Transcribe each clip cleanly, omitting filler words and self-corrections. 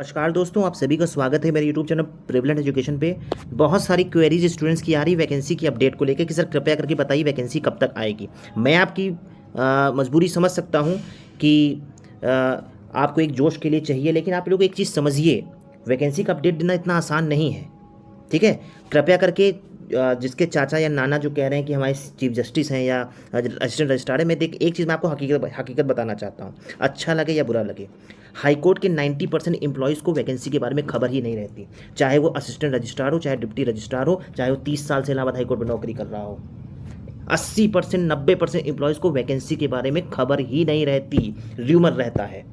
नमस्कार दोस्तों, आप सभी का स्वागत है मेरे YouTube चैनल प्रिविलेंट एजुकेशन पे। बहुत सारी क्वेरीज स्टूडेंट्स की आ रही वैकेंसी की अपडेट को लेकर कि सर कृपया करके बताइए वैकेंसी कब तक आएगी। मैं आपकी मजबूरी समझ सकता हूँ कि आपको एक जोश के लिए चाहिए, लेकिन आप लोग एक चीज़ समझिए, वैकेंसी का अपडेट देना इतना आसान नहीं है। ठीक है, कृपया करके जिसके चाचा या नाना जो कह रहे हैं कि हमारे चीफ जस्टिस हैं या असिस्टेंट रजिस्ट्रार है, मैं एक चीज़ मैं आपको हकीकत बताना चाहता हूँ, अच्छा लगे या बुरा लगे। हाईकोर्ट के 90% एम्प्लॉयज़ को वैकेंसी के बारे में खबर ही नहीं रहती, चाहे वो असिस्टेंट रजिस्ट्रार हो, चाहे डिप्टी रजिस्ट्रार हो, चाहे वो 30 साल से इलाहाबाद हाईकोर्ट में नौकरी कर रहा हो। 80% 90% एम्प्लॉयज़ को वैकेंसी के बारे में खबर ही नहीं रहती, र्यूमर रहता है।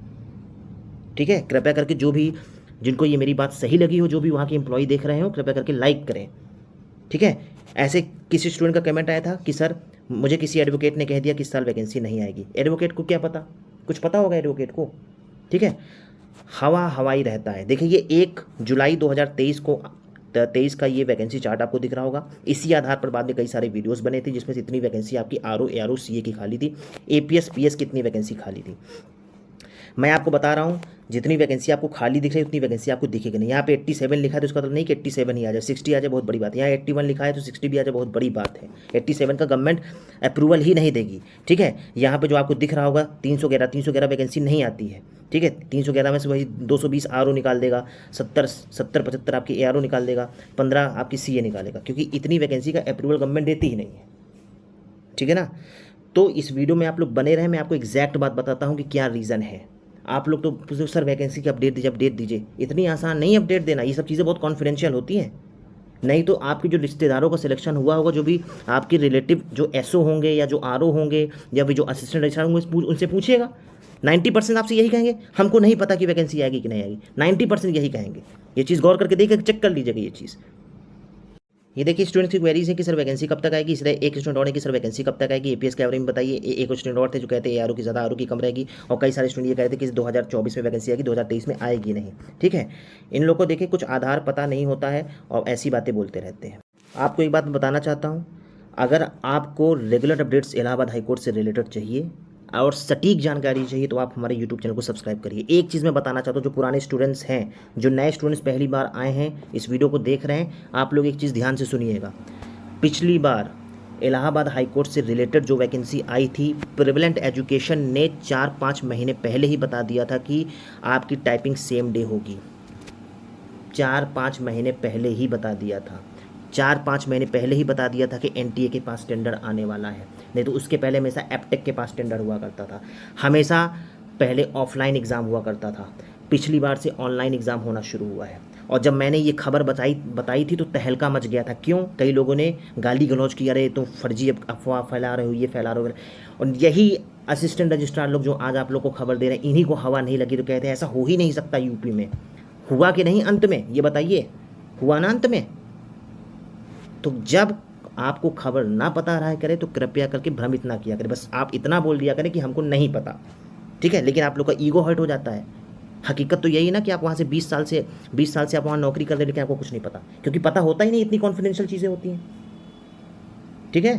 ठीक है, कृपया करके जो भी जिनको ये मेरी बात सही लगी हो, जो भी वहाँ के एम्प्लॉय देख रहे हो, कृपया करके लाइक करें। ठीक है, ऐसे किसी स्टूडेंट का कमेंट आया था कि सर मुझे किसी एडवोकेट ने कह दिया कि इस साल वैकेंसी नहीं आएगी। एडवोकेट को क्या पता, कुछ पता होगा एडवोकेट को। ठीक है, हवाई रहता है। देखिए, ये 1 जुलाई 2023 को 23 का ये वैकेंसी चार्ट आपको दिख रहा होगा। इसी आधार पर बाद में कई सारे वीडियोस बने थे जिसमें से इतनी वैकेंसी आपकी आरओ एआरओ सीए की खाली थी, एपीएस पीएस की इतनी वैकेंसी खाली थी। मैं आपको बता रहा हूँ, जितनी वैकेंसी आपको खाली दिख रही है उतनी वैकेंसी आपको दिखेगी नहीं। यहाँ पे 87 लिखा है तो इसका मतलब नहीं कि 87 ही आ जाए, 60 आ जाए, बहुत बड़ी बात है। यहाँ 81 लिखा है तो 60 भी आ जाए, बहुत बड़ी बात है। 87 का गवर्नमेंट अप्रूवल ही नहीं देगी। ठीक है, यहाँ पे जो आपको दिख रहा होगा 311 वैकेंसी नहीं आती है। ठीक है, 311 में से वही 220 आरओ निकाल देगा, 70 आपकी एआरओ निकाल देगा, 15 आपकी सीए निकालेगा, क्योंकि इतनी वैकेंसी का अप्रूवल गवर्नमेंट देती ही नहीं है। ठीक है ना, तो इस वीडियो में आप लोग बने रहें, मैं आपको एग्जैक्ट बात बताता हूँ कि क्या रीज़न है। आप लोग तो पूछते हो सर वैकेंसी की अपडेट दीजिए, इतनी आसान नहीं अपडेट देना, ये सब चीज़ें बहुत कॉन्फिडेंशियल होती हैं। नहीं तो आपके जो रिश्तेदारों का सिलेक्शन हुआ होगा, जो भी आपके रिलेटिव जो एसओ होंगे या जो आरओ होंगे या भी जो असिस्टेंट रजिस्ट्रार होंगे, उनसे पूछिएगा, 90% आपसे यही कहेंगे हमको नहीं पता कि वैकेंसी आएगी कि नहीं आएगी। 90% यही कहेंगे। ये चीज़ गौर करके देखिए, चेक कर लीजिएगा ये चीज़। ये देखिए स्टूडेंट्स की क्वेरीज है कि सर वैकेंसी कब तक आएगी। इसलिए एक स्टूडेंट और है कि सर वैकेंसी कब तक आएगी, एपीएस के बारे में बताइए। एक स्टूडेंट और थे जो कहते हैं एआरओ की ज़्यादा, आरओ की कम रहेगी। और कई सारे स्टूडेंट ये कहते हैं कि 2024 में वैकेंसी आएगी, 2023 में आएगी नहीं। ठीक है, इन लोगों को देखिए कुछ आधार पता नहीं होता है और ऐसी बातें बोलते रहते हैं। आपको एक बात बताना चाहता हूँ, अगर आपको रेगुलर अपडेट्स इलाहाबाद हाईकोर्ट से रिलेटेड चाहिए और सटीक जानकारी चाहिए तो आप हमारे यूट्यूब चैनल को सब्सक्राइब करिए। एक चीज़ मैं बताना चाहता हूँ, जो पुराने स्टूडेंट्स हैं, जो नए स्टूडेंट्स पहली बार आए हैं इस वीडियो को देख रहे हैं, आप लोग एक चीज़ ध्यान से सुनिएगा। पिछली बार इलाहाबाद हाईकोर्ट से रिलेटेड जो वैकेंसी आई थी, प्रिविलेंट एजुकेशन ने 4-5 महीने पहले ही बता दिया था कि आपकी टाइपिंग सेम डे होगी। 4-5 महीने पहले ही बता दिया था, 4-5 महीने पहले ही बता दिया था कि एनटीए के पास टेंडर आने वाला है। नहीं तो उसके पहले हमेशा एपटेक के पास टेंडर हुआ करता था, हमेशा पहले ऑफलाइन एग्ज़ाम हुआ करता था। पिछली बार से ऑनलाइन एग्ज़ाम होना शुरू हुआ है। और जब मैंने ये खबर बताई थी तो तहलका मच गया था। क्यों? कई लोगों ने गाली गलौज किया, अरे तुम फर्जी अफवाह फैला रहे हो, ये फैला रहे हो। और यही असिस्टेंट रजिस्ट्रार लोग जो आज आप लोग को खबर दे रहे हैं, इन्हीं को हवा नहीं लगी तो कहते हैं ऐसा हो ही नहीं सकता यूपी में। हुआ कि नहीं अंत में, ये बताइए, हुआ ना अंत में? तो जब आपको खबर ना पता रहा करे तो कृपया करके भ्रमित ना किया करें, बस आप इतना बोल दिया करें कि हमको नहीं पता। ठीक है, लेकिन आप लोग का ईगो हर्ट हो जाता है। हकीकत तो यही ना कि आप वहाँ से 20 साल से आप वहाँ नौकरी कर रहे हैं, लेकिन आपको कुछ नहीं पता, क्योंकि पता होता ही नहीं, इतनी कॉन्फिडेंशियल चीज़ें होती हैं। ठीक है,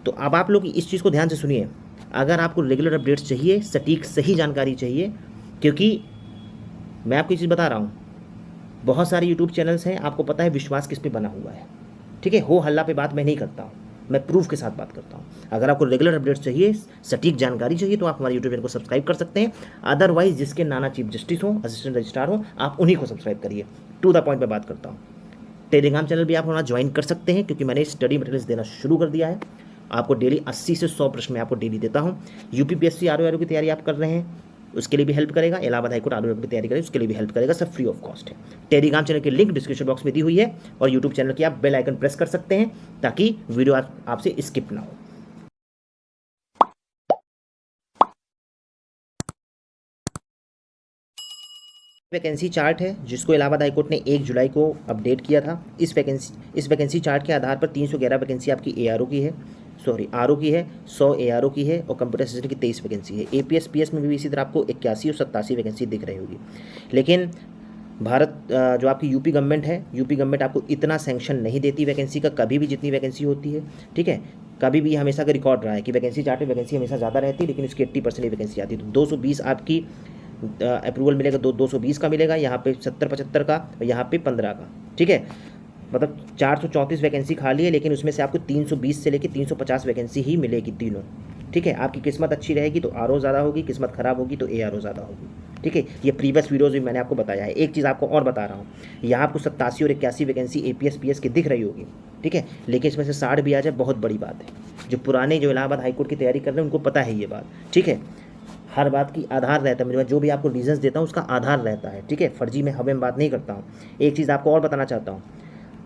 तो अब आप लोग इस चीज़ को ध्यान से सुनिए। अगर आपको रेगुलर अपडेट्स चाहिए, सटीक सही जानकारी चाहिए, क्योंकि मैं आपको चीज़ बता रहा हूँ, बहुत सारे यूट्यूब चैनल्स हैं, आपको पता है विश्वास किस पे बना हुआ है। ठीक है, हो हल्ला पे बात मैं नहीं करता हूँ, मैं प्रूफ के साथ बात करता हूँ। अगर आपको रेगुलर अपडेट्स चाहिए, सटीक जानकारी चाहिए, तो आप हमारे यूट्यूब चैनल को सब्सक्राइब कर सकते हैं। अदरवाइज जिसके नाना चीफ जस्टिस हो, असिस्टेंट रजिस्ट्रार हो, आप उन्हीं को सब्सक्राइब करिए। टू द पॉइंट में बात करता हूँ। टेलीग्राम चैनल भी आप हमारा ज्वाइन कर सकते हैं, क्योंकि मैंने स्टडी मटेरियल्स देना शुरू कर दिया है। आपको डेली 80 से 100 प्रश्न मैं आपको डेली देता हूँ। यूपीपीएससी आरओ की तैयारी आप कर रहे हैं, उसके लिए भी हेल्प करेगा। इलाहाबाद हाईकोर्ट आरओ की तैयारी करें, उसके लिए भी हेल्प करेगा, सब फ्री ऑफ कॉस्ट है। टेलीग्राम चैनल की लिंक डिस्क्रिप्शन बॉक्स में दी हुई है, और यूट्यूब चैनल की आप बेल आइकन प्रेस कर सकते हैं ताकि वीडियो आपसे स्किप ना हो। वैकेंसी चार्ट है जिसको इलाहाबाद हाईकोर्ट ने 1 जुलाई को अपडेट किया था। इस वैकेंसी चार्ट के आधार पर 311 वैकेंसी आपकी एआरओ की है, सॉरी आरओ की है, 100 एआरओ की है, और कंप्यूटर असिस्टेंट की 23 वैकेंसी है। एपीएस पीएस में भी इसी तरह आपको 81 और 87 वैकेंसी दिख रही होगी। लेकिन भारत जो आपकी यूपी गवर्नमेंट है, यूपी गवर्नमेंट आपको इतना सेंक्शन नहीं देती वैकेंसी का, कभी भी जितनी वैकेंसी होती है। ठीक है, कभी भी हमेशा का रिकॉर्ड रहा है कि वैकेंसी चार्ट में वैकेंसी हमेशा ज़्यादा रहती है, लेकिन उसकी 80% वैकेंसी आती है। तो 220 आपकी अप्रूवल मिलेगा 220 का मिलेगा, यहाँ पे 70-75 का और यहाँ पे 15 का। ठीक है, मतलब 434 वैकेंसी खाली है, लेकिन उसमें से आपको 320 से लेकर 350 वैकेंसी ही मिलेगी तीनों। ठीक है, आपकी किस्मत अच्छी रहेगी तो आर ओ ज़्यादा होगी, किस्मत ख़राब होगी तो ए आर ओ ज़्यादा होगी। ठीक है, ये प्रीवियस वीडियोज़ भी मैंने आपको बताया है। एक चीज़ आपको और बता रहा हूँ, यहाँ आपको 87 और 81 वैकेंसी APS PS की दिख रही होगी। ठीक है, लेकिन इसमें से 60 भी आ जाए बहुत बड़ी बात है। जो पुराने जो इलाहाबाद हाईकोर्ट की तैयारी कर रहे हैं उनको पता है ये बात। ठीक है, हर बात की आधार रहता है, मेरे जो भी आपको रीजंस देता हूँ उसका आधार रहता है। ठीक है, फर्जी में हवे में बात नहीं करता हूँ। एक चीज़ आपको और बताना चाहता हूँ,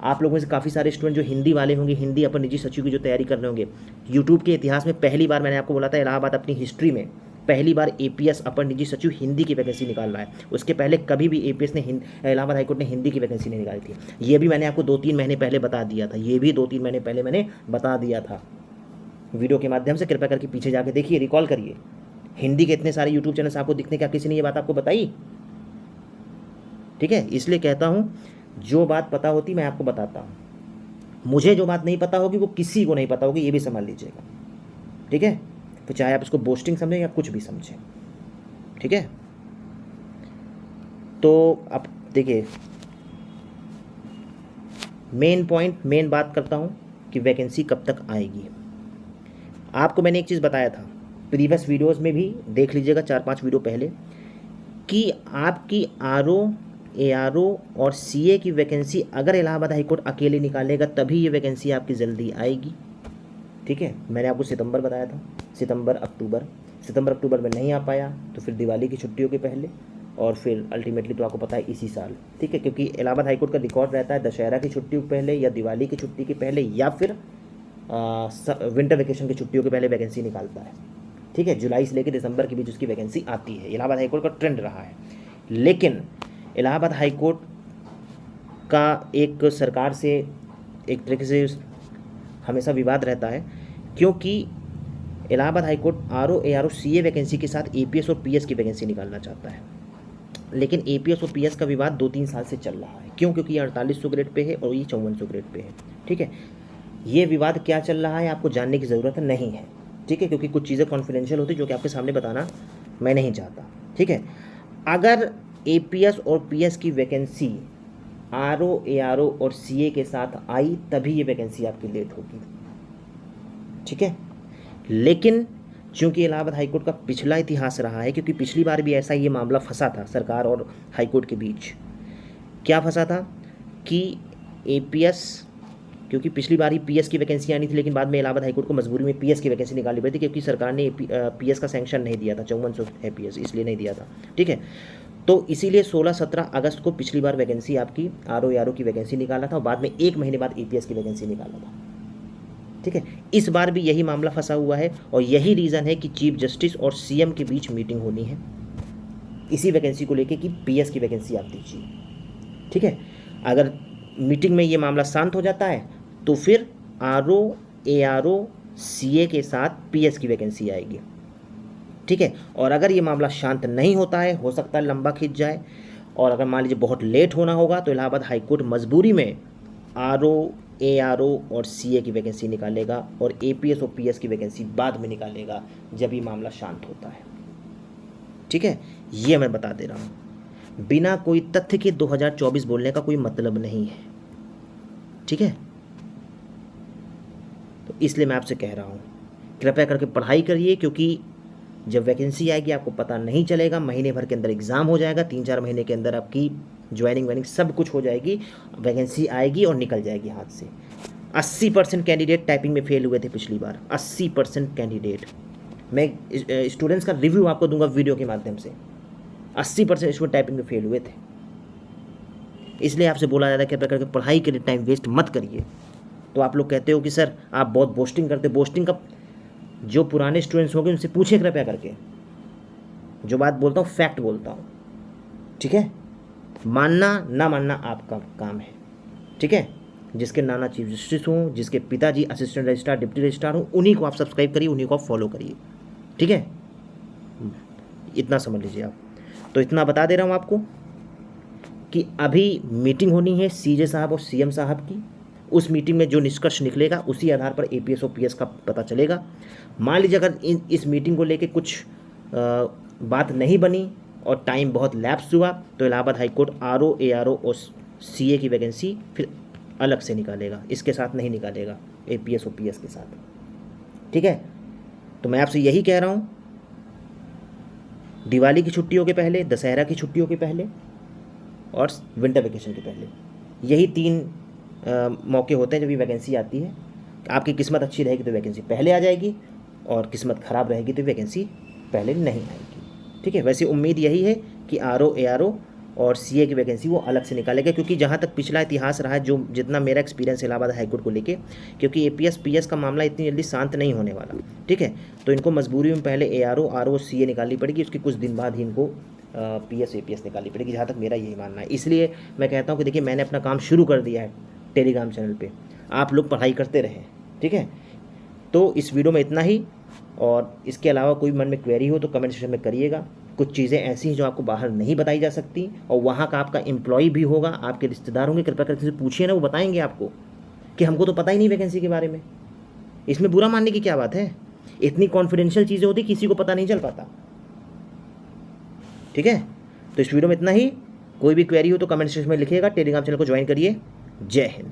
आप लोगों में से काफ़ी सारे स्टूडेंट जो हिंदी वाले होंगे, हिंदी अपर निजी सचिव की जो तैयारी कर रहे होंगे, यूट्यूब के इतिहास में पहली बार मैंने आपको बोला था इलाहाबाद अपनी हिस्ट्री में पहली बार APS अपर निजी सचिव हिंदी की वैकेंसी निकाल रहा है। उसके पहले कभी भी APS ने इलाहाबाद हाईकोर्ट ने हिंदी की वैकेंसी नहीं निकाली थी। ये भी मैंने आपको 2-3 महीने पहले बता दिया था, ये भी 2-3 महीने पहले मैंने बता दिया था वीडियो के माध्यम से। कृपया करके पीछे जाके देखिए, रिकॉल करिए। हिंदी के इतने सारे यूट्यूब चैनल आपको दिखने क्या किसी ने ये बात आपको बताई? ठीक है, इसलिए कहता हूँ जो बात पता होती मैं आपको बताता हूँ, मुझे जो बात नहीं पता होगी वो किसी को नहीं पता होगी, ये भी समझ लीजिएगा। ठीक है, तो चाहे आप इसको बोस्टिंग समझें या कुछ भी समझें। ठीक है, तो अब देखिए मेन पॉइंट, मेन बात करता हूँ कि वैकेंसी कब तक आएगी। आपको मैंने एक चीज़ बताया था प्रीवियस वीडियोस में भी, देख लीजिएगा 4-5 वीडियो पहले, कि आपकी RO ARO और CA की वैकेंसी अगर इलाहाबाद हाईकोर्ट अकेले निकालेगा तभी ये वैकेंसी आपकी जल्दी आएगी। ठीक है, मैंने आपको सितंबर बताया था, सितंबर अक्टूबर में नहीं आ पाया तो फिर दिवाली की छुट्टियों के पहले, और फिर अल्टीमेटली तो आपको पता है इसी साल। ठीक है, क्योंकि इलाहाबाद हाईकोर्ट का रिकॉर्ड रहता है दशहरा की छुट्टियों के पहले या दिवाली की छुट्टी के पहले या फिर विंटर वेकेशन की छुट्टियों के पहले वैकेंसी निकालता है। ठीक है, जुलाई से लेकर दिसंबर के बीच उसकी वैकेंसी आती है। इलाहाबाद हाईकोर्ट का ट्रेंड रहा है। लेकिन इलाहाबाद हाईकोर्ट का एक सरकार से एक तरीके से हमेशा विवाद रहता है, क्योंकि Allahabad high court RO ARO CA vacancy के साथ APS और PS की वैकेंसी निकालना चाहता है। लेकिन APS और PS का विवाद 2-3 साल से चल रहा है। क्यों? क्योंकि ये 4800 ग्रेड पे है और ये 5400 ग्रेड पे है। ठीक है, ये विवाद क्या चल रहा है आपको जानने की ज़रूरत नहीं है। ठीक है, क्योंकि कुछ चीज़ें कॉन्फिडेंशियल होती जो कि आपके सामने बताना मैं नहीं चाहता। ठीक है, अगर APS और PS की वैकेंसी RO ARO और CA के साथ आई तभी ये वैकेंसी आपकी लेट होगी। ठीक है, लेकिन चूंकि इलाहाबाद हाईकोर्ट का पिछला इतिहास रहा है, क्योंकि पिछली बार भी ऐसा ये मामला फंसा था सरकार और हाईकोर्ट के बीच। क्या फंसा था कि APS, क्योंकि पिछली बार ही PS की वैकेंसी आनी थी, लेकिन बाद में इलाहाबाद हाईकोर्ट को मजबूरी में PS की वैकेंसी निकालनी पड़ी थी, क्योंकि सरकार ने PS का सैंक्शन नहीं दिया था, 5400 है PS, इसलिए नहीं दिया था। ठीक है, तो इसीलिए 16-17 अगस्त को पिछली बार वैकेंसी आपकी RO ARO की वैकेंसी निकाला था और बाद में 1 महीने बाद APS की वैकेंसी निकाला था। ठीक है, इस बार भी यही मामला फंसा हुआ है और यही रीज़न है कि चीफ जस्टिस और CM के बीच मीटिंग होनी है इसी वैकेंसी को लेके कि PS की वैकेंसी आप दीजिए। ठीक है, अगर मीटिंग में ये मामला शांत हो जाता है तो फिर RO ARO CA के साथ PS की वैकेंसी आएगी। ठीक है, और अगर ये मामला शांत नहीं होता है, हो सकता है लंबा खिंच जाए, और अगर मान लीजिए बहुत लेट होना होगा तो इलाहाबाद हाईकोर्ट मजबूरी में RO ARO और CA की वैकेंसी निकालेगा और APS और PS की वैकेंसी बाद में निकालेगा जब ये मामला शांत होता है। ठीक है, ये मैं बता दे रहा हूँ, बिना कोई तथ्य के 2024 बोलने का कोई मतलब नहीं है। ठीक है, तो इसलिए मैं आपसे कह रहा हूँ कृपया करके पढ़ाई करिए, क्योंकि जब वैकेंसी आएगी आपको पता नहीं चलेगा। महीने भर के अंदर एग्ज़ाम हो जाएगा, 3-4 महीने के अंदर आपकी ज्वाइनिंग सब कुछ हो जाएगी, वैकेंसी आएगी और निकल जाएगी हाथ से। 80% कैंडिडेट टाइपिंग में फेल हुए थे पिछली बार, 80% कैंडिडेट। मैं स्टूडेंट्स का रिव्यू आपको दूंगा वीडियो के माध्यम से। 80% स्टूडेंट टाइपिंग में फेल हुए थे। इसलिए आपसे बोला जा रहा है कि कृपया करके पढ़ाई के लिए टाइम वेस्ट मत करिए। तो आप लोग कहते हो कि सर आप बहुत बोस्टिंग करते, बोस्टिंग का जो पुराने स्टूडेंट्स होंगे उनसे पूछे कृपया करके। जो बात बोलता हूँ फैक्ट बोलता हूँ। ठीक है, मानना ना मानना आपका काम है। ठीक है, जिसके नाना चीफ जस्टिस हों, जिसके पिताजी असिस्टेंट रजिस्ट्रार डिप्टी रजिस्ट्रार हों, उन्हीं को आप सब्सक्राइब करिए, उन्हीं को आप फॉलो करिए। ठीक है, इतना समझ लीजिए आप। तो इतना बता दे रहा हूँ आपको कि अभी मीटिंग होनी है CJ साहब और CM साहब की। उस मीटिंग में जो निष्कर्ष निकलेगा उसी आधार पर APS और PS का पता चलेगा। मान लीजिए अगर इस मीटिंग को लेके कुछ बात नहीं बनी, और टाइम बहुत लैप्स हुआ तो Allahabad high court RO ARO और CA की वैकेंसी फिर अलग से निकालेगा, इसके साथ नहीं निकालेगा, APS OPS के साथ। ठीक है, तो मैं आपसे यही कह रहा हूँ, दिवाली की छुट्टियों के पहले, दशहरा की छुट्टियों के पहले और विंटर वेकेशन के पहले, यही 3 मौके होते हैं जब ये वैकेंसी आती है। आपकी किस्मत अच्छी रहेगी तो वैकेंसी पहले आ जाएगी और किस्मत ख़राब रहेगी तो वैकेंसी पहले नहीं आएगी। ठीक है, वैसे उम्मीद यही है कि RO ARO और CA की वैकेंसी वो अलग से निकालेगा, क्योंकि जहाँ तक पिछला इतिहास रहा है, जो जितना मेरा एक्सपीरियंस है इलाहाबाद हाईकोर्ट को लेके, क्योंकि APS PS का मामला इतनी जल्दी शांत नहीं होने वाला। ठीक है, तो इनको मजबूरी में पहले ARO RO CA निकालनी पड़ेगी, उसके कुछ दिन बाद ही इनको PS APS निकालनी पड़ेगी, जहाँ तक मेरा यही मानना है। इसलिए मैं कहता हूँ कि देखिए, मैंने अपना काम शुरू कर दिया है टेलीग्राम चैनल पर, आप लोग पढ़ाई करते रहें। ठीक है, तो इस वीडियो में इतना ही, और इसके अलावा कोई मन में क्वेरी हो तो कमेंट सेक्शन में करिएगा। कुछ चीज़ें ऐसी हैं जो आपको बाहर नहीं बताई जा सकती, और वहाँ का आपका एम्प्लॉय भी होगा, आपके रिश्तेदार होंगे, कृपया करके पूछिए ना, वो बताएंगे आपको कि हमको तो पता ही नहीं वैकेंसी के बारे में। इसमें बुरा मानने की क्या बात है, इतनी कॉन्फिडेंशियल चीज़ें होती किसी को पता नहीं चल पाता। ठीक है, तो इस वीडियो में इतना ही, कोई भी क्वेरी हो तो कमेंट सेक्शन में लिखिएगा, टेलीग्राम चैनल को ज्वाइन करिए। जय हिंद।